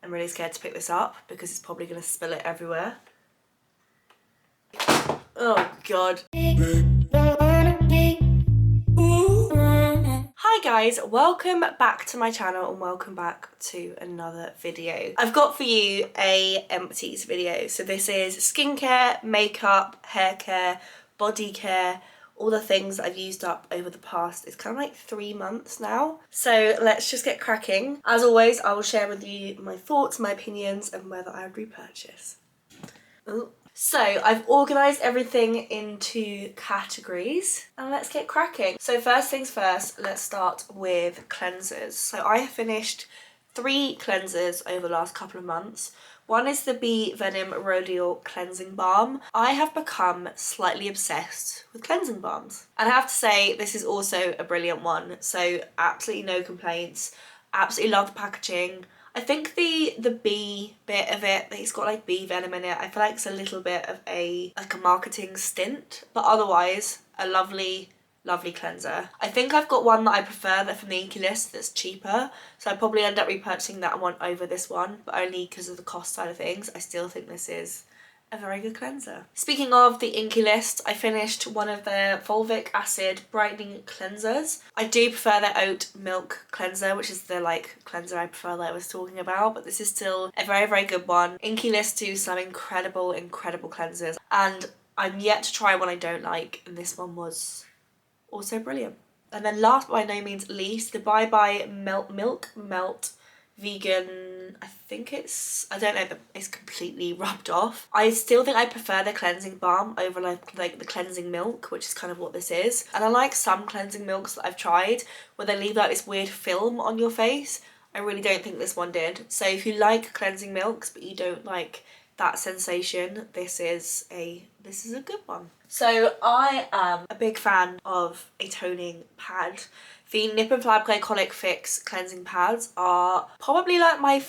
I'm really scared to pick this up because it's probably going to spill it everywhere. Oh god. Hi guys, welcome back to my channel and welcome back to another video. I've got for you a empties video. So this is skincare, makeup, hair care, body care, all the things that I've used up over the past, it's kind of like 3 months now. So let's just get cracking. As always, I will share with you my thoughts, my opinions, and whether I would repurchase. Ooh. So I've organised everything into categories and let's get cracking. So first things first, let's start with cleansers. So I have finished 3 cleansers over the last couple of months. One is the Bee Venom Rhodial Cleansing Balm. I have become slightly obsessed with cleansing balms. And I have to say, this is also a brilliant one. So absolutely no complaints. Absolutely love the packaging. I think the bee bit of it, it's got like bee venom in it, I feel like it's a little bit of a marketing stint, but otherwise a lovely cleanser. I think I've got one that I prefer that from the Inky List that's cheaper, so I probably end up repurchasing that one over this one, but only because of the cost side of things. I still think this is a very good cleanser. Speaking of the Inky List, I finished one of their fulvic acid brightening cleansers. I do prefer their oat milk cleanser, which is the like cleanser I prefer that I was talking about, but this is still a very good one. Inky List do some incredible cleansers, and I'm yet to try one I don't like, and this one was also brilliant. And then last but by no means least, the Bye Bye Milk Melt vegan, I don't know, it's completely rubbed off. I still think I prefer the cleansing balm over like the cleansing milk, which is kind of what this is. And I like some cleansing milks that I've tried where they leave like this weird film on your face. I really don't think this one did. So if you like cleansing milks but you don't like that sensation, this is a good one. So I am a big fan of a toning pad. The Nip and Flab Glycolic Fix cleansing pads are probably like my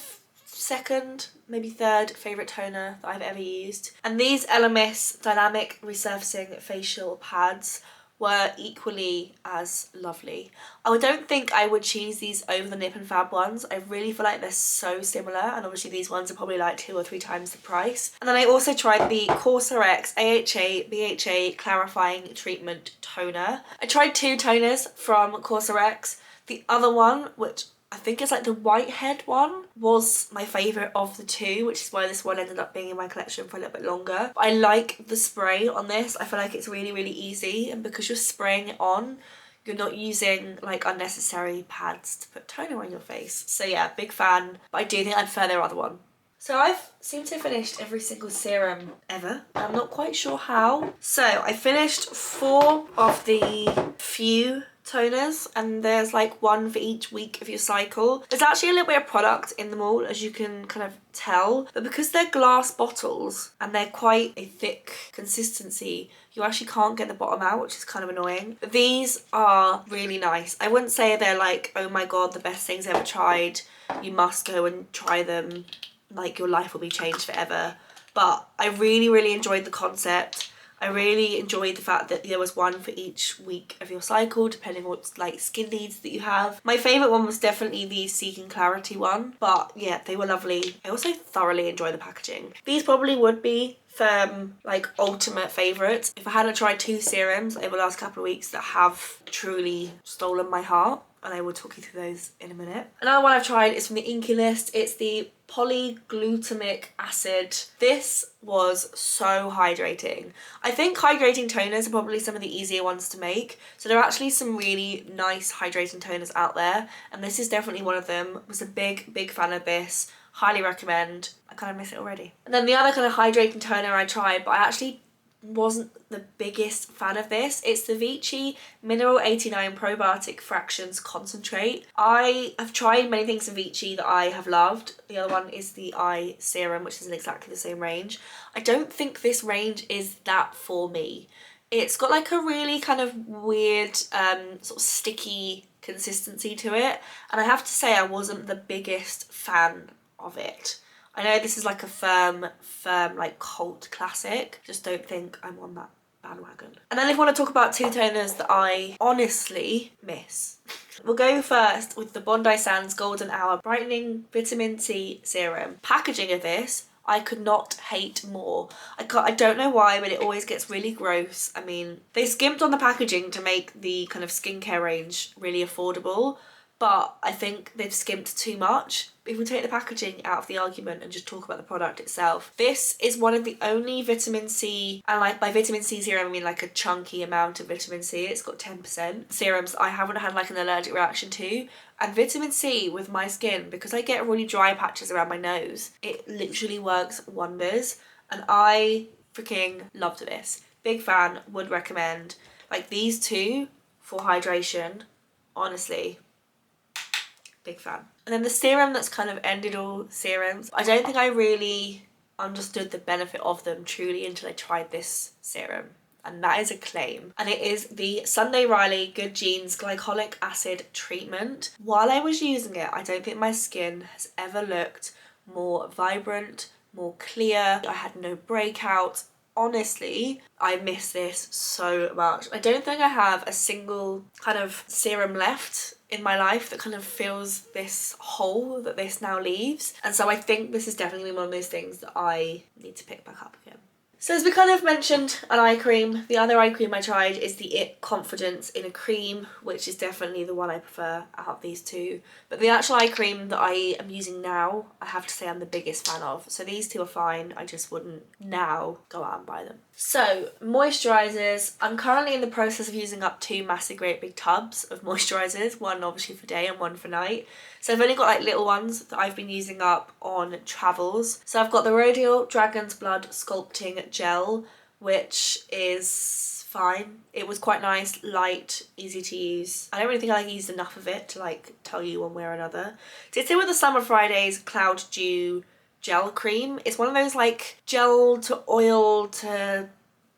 second, maybe third favourite toner that I've ever used. And these LMS Dynamic Resurfacing Facial Pads were equally as lovely. I don't think I would choose these over the Nip and Fab ones. I really feel like they're so similar, and obviously these ones are probably like 2 or 3 times the price. And then I also tried the CosRX AHA BHA Clarifying Treatment Toner. I tried 2 toners from CosRX. The other one, which I think it's like the Whitehead one, was my favourite of the 2, which is why this one ended up being in my collection for a little bit longer. But I like the spray on this. I feel like it's really easy, and because you're spraying it on, you're not using like unnecessary pads to put toner on your face. So yeah, big fan, but I do think I prefer their other one. So I've seemed to have finished every single serum ever. I'm not quite sure how. So I finished 4 of the Few toners, and there's like 1 for each week of your cycle. There's actually a little bit of product in them all, as you can kind of tell, but because they're glass bottles and they're quite a thick consistency, you actually can't get the bottom out, which is kind of annoying. But these are really nice. I wouldn't say they're like, oh my god, the best things ever tried, you must go and try them, like your life will be changed forever, but I really enjoyed the concept. I really enjoyed the fact that there was 1 for each week of your cycle, depending on what like skin needs that you have. My favourite one was definitely the Seeking Clarity one, but yeah, they were lovely. I also thoroughly enjoy the packaging. These probably would be like ultimate favourites if I hadn't tried 2 serums over the last couple of weeks that have truly stolen my heart, and I will talk you through those in a minute. Another one I've tried is from the Inky List. It's the Polyglutamic Acid. This was so hydrating. I think hydrating toners are probably some of the easier ones to make. So there are actually some really nice hydrating toners out there, and this is definitely one of them. I was a big fan of this. Highly recommend. I kind of miss it already. And then the other kind of hydrating toner I tried, but I actually wasn't the biggest fan of this. It's the Vichy Mineral 89 Probiotic Fractions Concentrate. I have tried many things from Vichy that I have loved. The other one is the eye serum, which is in exactly the same range. I don't think this range is that for me. It's got like a really kind of weird sort of sticky consistency to it, and I have to say I wasn't the biggest fan of it. I know this is like a firm like cult classic, just don't think I'm on that bandwagon. And then if I want to talk about 2 toners that I honestly miss, We'll go first with the Bondi Sands Golden Hour Brightening Vitamin C Serum. Packaging of this, I could not hate more. I don't know why, but it always gets really gross. I mean, they skimped on the packaging to make the kind of skincare range really affordable, but I think they've skimped too much. If we take the packaging out of the argument and just talk about the product itself, this is one of the only vitamin C, and like by vitamin C serum I mean like a chunky amount of vitamin C, it's got 10% serums I haven't had like an allergic reaction to. And vitamin C with my skin, because I get really dry patches around my nose, it literally works wonders, and I freaking loved this. Big fan, would recommend. Like these two for hydration, honestly, big fan. And then the serum that's kind of ended all serums, I don't think I really understood the benefit of them truly until I tried this serum. And that is a claim. And it is the Sunday Riley Good Genes Glycolic Acid Treatment. While I was using it, I don't think my skin has ever looked more vibrant, more clear. I had no breakouts. Honestly, I miss this so much. I don't think I have a single kind of serum left in my life that kind of fills this hole that this now leaves. And so I think this is definitely one of those things that I need to pick back up again. So as we kind of mentioned, an eye cream. The other eye cream I tried is the It Confidence in a Cream, which is definitely the one I prefer out of these two. But the actual eye cream that I am using now, I have to say I'm the biggest fan of. So these two are fine, I just wouldn't now go out and buy them. So, moisturizers. I'm currently in the process of using up 2 massive great big tubs of moisturizers, one obviously for day and one for night. So I've only got like little ones that I've been using up on travels. So I've got the Rodial Dragon's Blood Sculpting Gel, which is fine. It was quite nice, light, easy to use. I don't really think I used enough of it to like tell you one way or another. So it's in with the Summer Fridays Cloud Dew Gel Cream. It's one of those like gel to oil to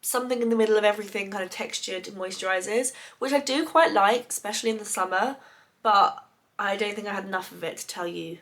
something in the middle of everything kind of textured moisturizers, which I do quite like, especially in the summer, but I don't think I had enough of it to tell you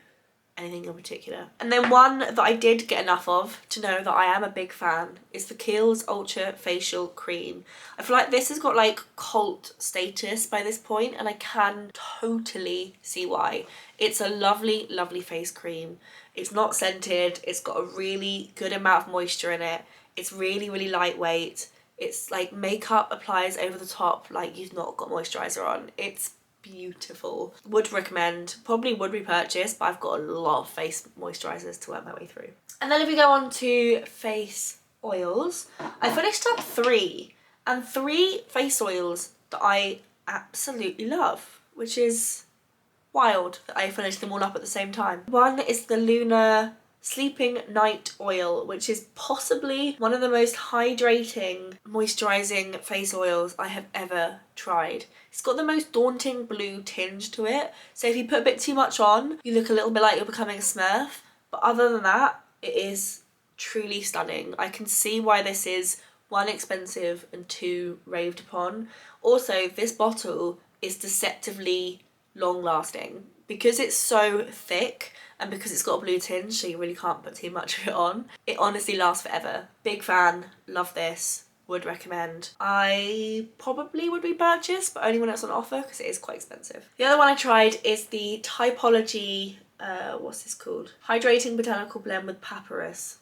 anything in particular. And then one that I did get enough of to know that I am a big fan is the Kiehl's Ultra Facial Cream. I feel like this has got like cult status by this point, and I can totally see why. It's a lovely, lovely face cream. It's not scented, it's got a really good amount of moisture in it. It's really, really lightweight. It's like makeup applies over the top like you've not got moisturizer on. It's beautiful. Would recommend. Probably would repurchase, but I've got a lot of face moisturizers to work my way through. And then if we go on to face oils, I finished up 3, and 3 face oils that I absolutely love, which is wild that I finished them all up at the same time. One is the Luna Sleeping Night Oil, which is possibly one of the most hydrating, moisturizing face oils I have ever tried. It's got the most daunting blue tinge to it, so if you put a bit too much on, you look a little bit like you're becoming a Smurf, but other than that, it is truly stunning. I can see why this is 1, expensive, and 2, raved upon. Also, this bottle is deceptively long lasting. Because it's so thick and because it's got a blue tinge, so you really can't put too much of it on, it honestly lasts forever. Big fan, love this, would recommend. I probably would repurchase, but only when it's on offer because it is quite expensive. The other one I tried is the Typology, what's this called? Hydrating Botanical Blend with Papyrus.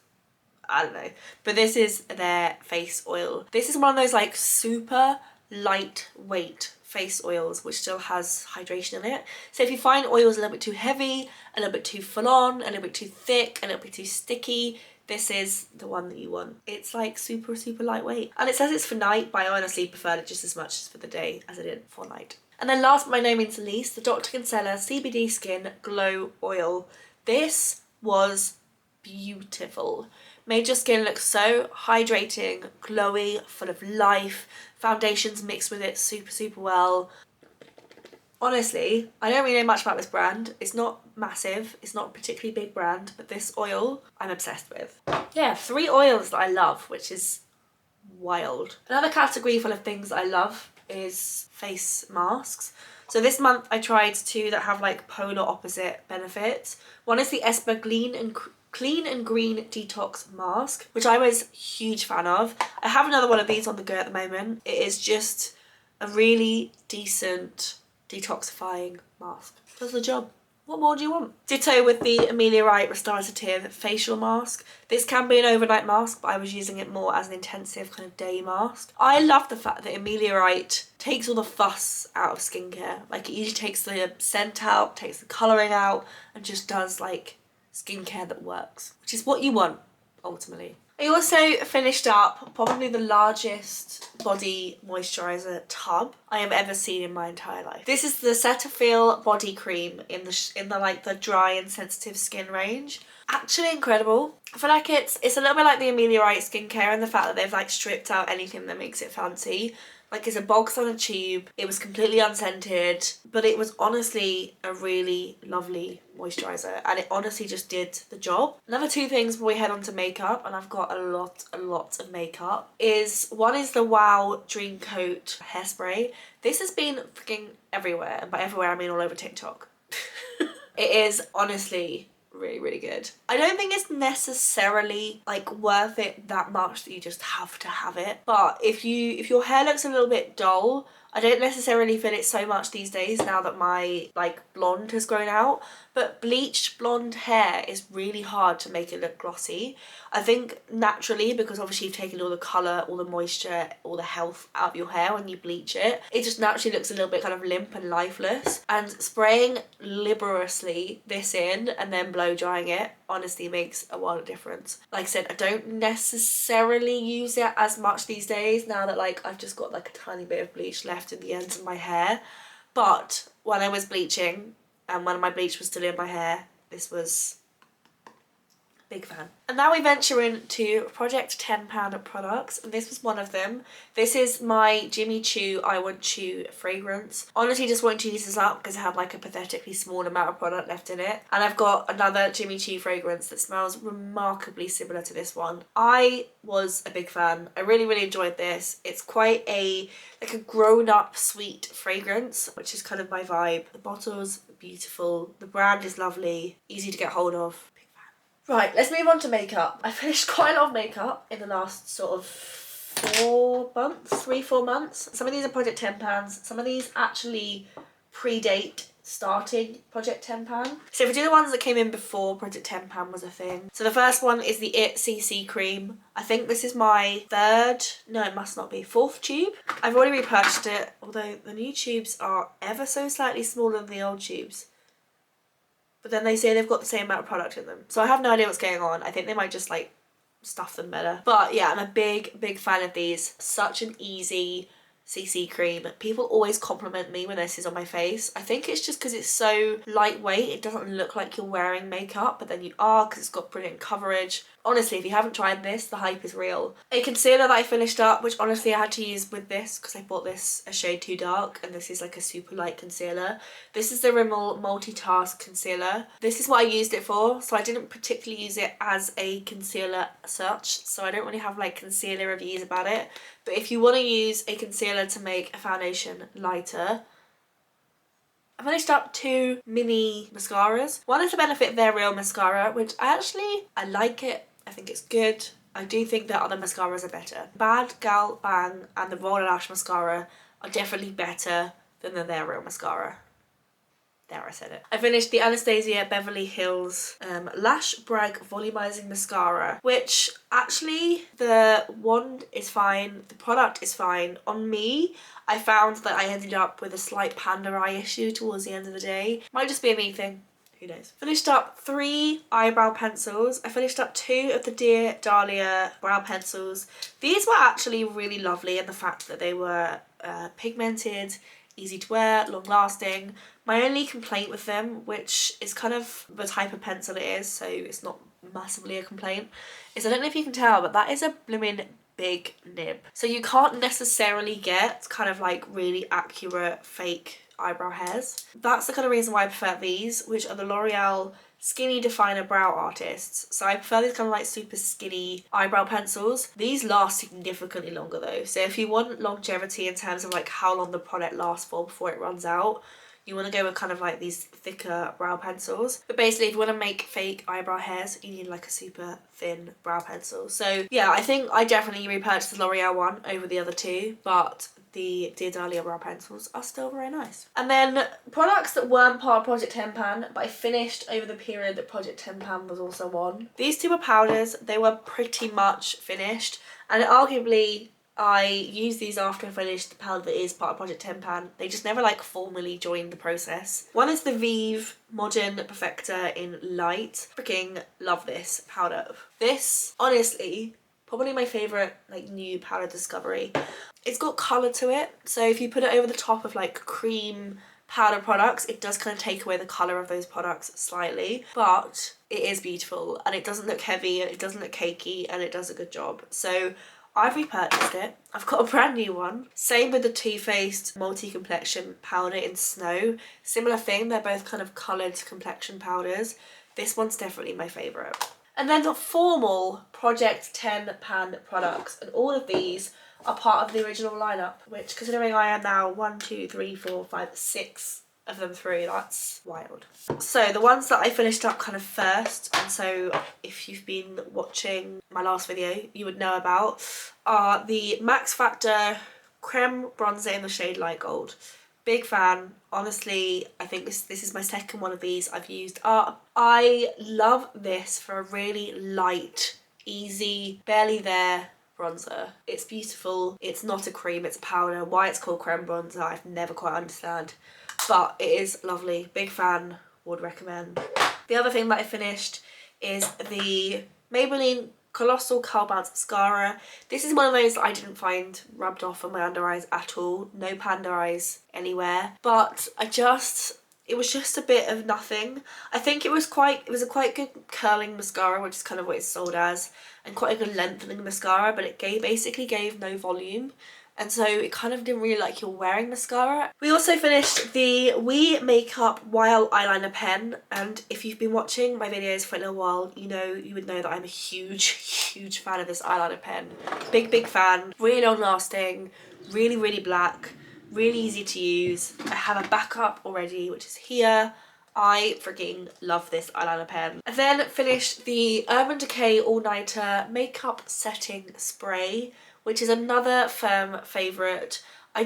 I don't know, but this is their face oil. This is one of those like super lightweight face oils which still has hydration in it. So if you find oils a little bit too heavy, a little bit too full on, a little bit too thick, a little bit too sticky, this is the one that you want. It's like super, super lightweight. And it says it's for night, but I honestly preferred it just as much as for the day as I did for night. And then last but by no means least, the Dr. Kinsella CBD Skin Glow Oil. This was beautiful. Made your skin look so hydrating, glowy, full of life. Foundations mixed with it super, super well. Honestly, I don't really know much about this brand. It's not massive, it's not a particularly big brand, but this oil I'm obsessed with. Yeah, 3 oils that I love, which is wild. Another category full of things that I love is face masks. So this month I tried 2 that have like polar opposite benefits. One is the Esper Clean and Green Detox Mask, which I was a huge fan of. I have another one of these on the go at the moment. It is just a really decent detoxifying mask. Does the job. What more do you want? Ditto with the Amelia Wright Restorative Facial Mask. This can be an overnight mask, but I was using it more as an intensive kind of day mask. I love the fact that Amelia Wright takes all the fuss out of skincare. Like, it usually takes the scent out, takes the colouring out, and just does like skincare that works, which is what you want, ultimately. I also finished up probably the largest body moisturiser tub I have ever seen in my entire life. This is the Cetaphil body cream in the like the dry and sensitive skin range. Actually incredible. I feel like it's a little bit like the Amelia Wright skincare in the fact that they've like stripped out anything that makes it fancy. Like, it's a box on a tube. It was completely unscented, but it was honestly a really lovely moisturiser, and it honestly just did the job. Another two things before we head on to makeup, and I've got a lot of makeup, one is the Wow Dream Coat Hairspray. This has been freaking everywhere, and by everywhere I mean all over TikTok. It is honestly really good. I don't think it's necessarily like worth it that much that you just have to have it, but if your hair looks a little bit dull, I don't necessarily feel it so much these days now that my like blonde has grown out, but bleached blonde hair is really hard to make it look glossy. I think naturally, because obviously you've taken all the colour, all the moisture, all the health out of your hair when you bleach it, it just naturally looks a little bit kind of limp and lifeless, and spraying liberously this in and then blow drying it honestly makes a world of difference. Like I said, I don't necessarily use it as much these days now that like I've just got like a tiny bit of bleach left in the ends of my hair, but when I was bleaching and when my bleach was still in my hair, this was big fan. And now we venture into Project £10 products, and this was one of them. This is my Jimmy Choo I Want Choo fragrance. Honestly, just wanted to use this up because it had like a pathetically small amount of product left in it. And I've got another Jimmy Choo fragrance that smells remarkably similar to this one. I was a big fan. I really enjoyed this. It's quite like a grown-up sweet fragrance, which is kind of my vibe. The bottle's beautiful. The brand is lovely. Easy to get hold of. Right, let's move on to makeup. I finished quite a lot of makeup in the last sort of 4 months, 3-4 months. Some of these are Project £10. Some of these actually predate starting Project £10. So if we do the ones that came in before Project £10 was a thing. So the first one is the IT CC cream. I think this is my fourth tube. I've already repurchased it, although the new tubes are ever so slightly smaller than the old tubes. But then they say they've got the same amount of product in them. So I have no idea what's going on. I think they might just like stuff them better. But yeah, I'm a big fan of these. Such an easy CC cream. People always compliment me when this is on my face. I think it's just because it's so lightweight. It doesn't look like you're wearing makeup, but then you are because it's got brilliant coverage. Honestly, if you haven't tried this, the hype is real. A concealer that I finished up, which honestly I had to use with this because I bought this a shade too dark, and this is like a super light concealer. This is the Rimmel Multitask Concealer. This is what I used it for, so I didn't particularly use it as a concealer as such, so I don't really have like concealer reviews about it. But if you want to use a concealer to make a foundation lighter, I finished up 2 mini mascaras. One is the Benefit They're Real mascara, which I like it. I think it's good. I do think that other mascaras are better. Bad Gal Bang and the Roller Lash mascara are definitely better than the They're Real mascara. There, I said it. I finished the Anastasia Beverly Hills Lash Brag Volumizing Mascara, which actually the wand is fine, the product is fine. On me, I found that I ended up with a slight panda eye issue towards the end of the day. Might just be a me thing. Who knows? Finished up 3 eyebrow pencils. I finished up 2 of the Dear Dahlia brow pencils. These were actually really lovely in the fact that they were pigmented, easy to wear, long lasting. My only complaint with them, which is kind of the type of pencil it is, so it's not massively a complaint, is I don't know if you can tell, but that is a blooming big nib. So you can't necessarily get kind of like really accurate fake eyebrow hairs. That's the kind of reason why I prefer these, which are the L'Oreal Skinny Definer Brow Artists. So I prefer these kind of like super skinny eyebrow pencils. These last significantly longer though. So if you want longevity in terms of like how long the product lasts for before it runs out, you want to go with kind of like these thicker brow pencils. But basically if you want to make fake eyebrow hairs, you need like a super thin brow pencil. So yeah, I think I definitely repurchased the L'Oreal one over the other two, but the Dear Dahlia brow pencils are still very nice. And then products that weren't part of Project 10 Pan, but I finished over the period that Project 10 Pan was also on. These two were powders. They were pretty much finished, and arguably I used these after I finished the powder that is part of Project 10 Pan. They just never like formally joined the process. One is the Vive Modern Perfector in Light. Freaking love this powder. This, honestly, probably my favourite like new powder discovery. It's got colour to it, so if you put it over the top of like cream powder products, it does kind of take away the colour of those products slightly, but it is beautiful and it doesn't look heavy, it doesn't look cakey, and it does a good job. So I've repurchased it. I've got a brand new one. Same with the Too Faced Multi-Complexion Powder in Snow. Similar thing, they're both kind of coloured complexion powders. This one's definitely my favourite. And then the formal Project 10 Pan products, and all of these are part of the original lineup, which, considering I am now 6 of them through, that's wild. So the ones that I finished up kind of first, and so if you've been watching my last video you would know about, are the Max Factor Creme Bronzer in the shade Light Gold. Big fan. Honestly, I think this is my second one of these I've used up. I love this for a really light, easy, barely there bronzer. It's beautiful. It's not a cream, it's a powder. Why it's called creme bronzer, I've never quite understand. But it is lovely. Big fan. Would recommend. The other thing that I finished is the Maybelline Colossal Curl Bounce Mascara. This is one of those that I didn't find rubbed off on my under eyes at all. No panda eyes anywhere. But it was just a bit of nothing. I think it was a quite good curling mascara, which is kind of what it's sold as, and quite a good lengthening mascara, but it basically gave no volume. And so it kind of didn't really like you're wearing mascara. We also finished the We Makeup Wild Eyeliner Pen, and if you've been watching my videos for a little while, you would know that I'm a huge fan of this eyeliner pen. Big fan. Really long lasting, really black, really easy to use. I have a backup already, which is here. I freaking love this eyeliner pen. I then finished the Urban Decay All Nighter Makeup Setting Spray, which is another firm favourite. I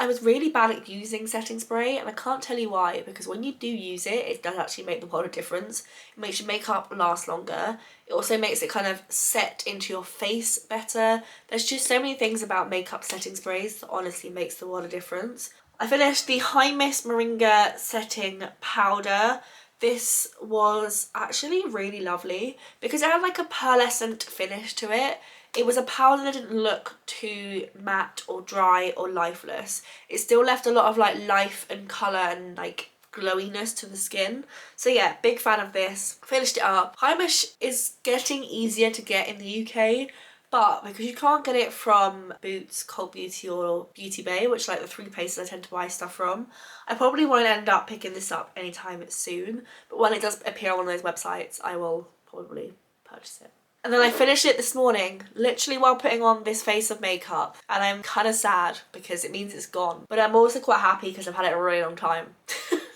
was really bad at using setting spray, and I can't tell you why, because when you do use it, it does actually make the world of difference. It makes your makeup last longer. It also makes it kind of set into your face better. There's just so many things about makeup setting sprays that honestly makes the world of difference. I finished the High Miss Moringa Setting Powder. This was actually really lovely because it had like a pearlescent finish to it. It was a powder that didn't look too matte or dry or lifeless. It still left a lot of like life and colour and like glowiness to the skin. So yeah, big fan of this. Finished it up. High Miss is getting easier to get in the UK, but because you can't get it from Boots, Cult Beauty or Beauty Bay, which are like the three places I tend to buy stuff from, I probably won't end up picking this up anytime soon. But when it does appear on one of those websites, I will probably purchase it. And then I finished it this morning, literally while putting on this face of makeup, and I'm kind of sad because it means it's gone. But I'm also quite happy because I've had it a really long time.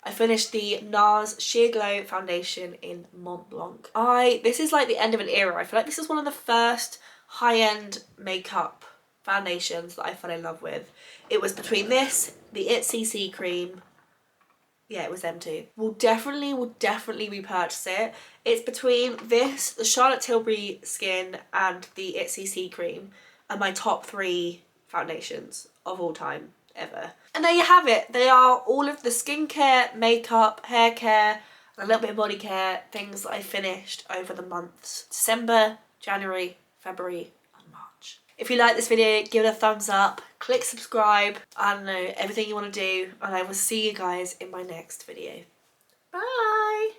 I finished the NARS Sheer Glow Foundation in Mont Blanc. This is like the end of an era. I feel like this is one of the first high-end makeup foundations that I fell in love with. It was between this, the It CC cream. Yeah, it was them two. We'll definitely repurchase it. It's between this, the Charlotte Tilbury Skin, and the It CC cream are my top 3 foundations of all time, ever. And there you have it. They are all of the skincare, makeup, hair care, and a little bit of body care things that I finished over the months December, January, February, and March. If you like this video, give it a thumbs up, click subscribe, I don't know, everything you want to do, and I will see you guys in my next video. Bye!